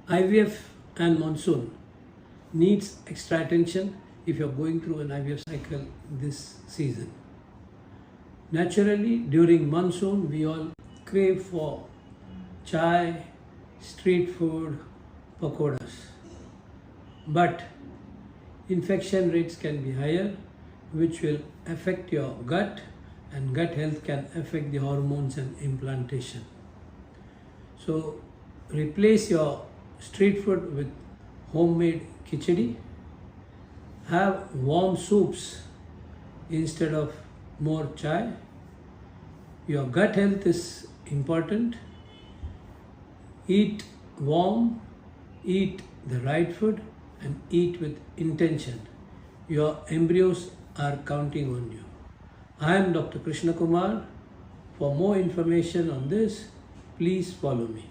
IVF and monsoon needs extra attention if you're going through an IVF cycle this season. Naturally, during monsoon, we all crave for chai, street food, pakoras. But infection rates can be higher, which will affect your gut, and gut health can affect the hormones and implantation. So replace your street food with homemade khichdi. Have warm soups instead of more chai. Your gut health is important. Eat warm, eat the right food, and eat with intention. Your embryos are counting on you. I am Dr. Krishnakumar. For more information on this, please follow me.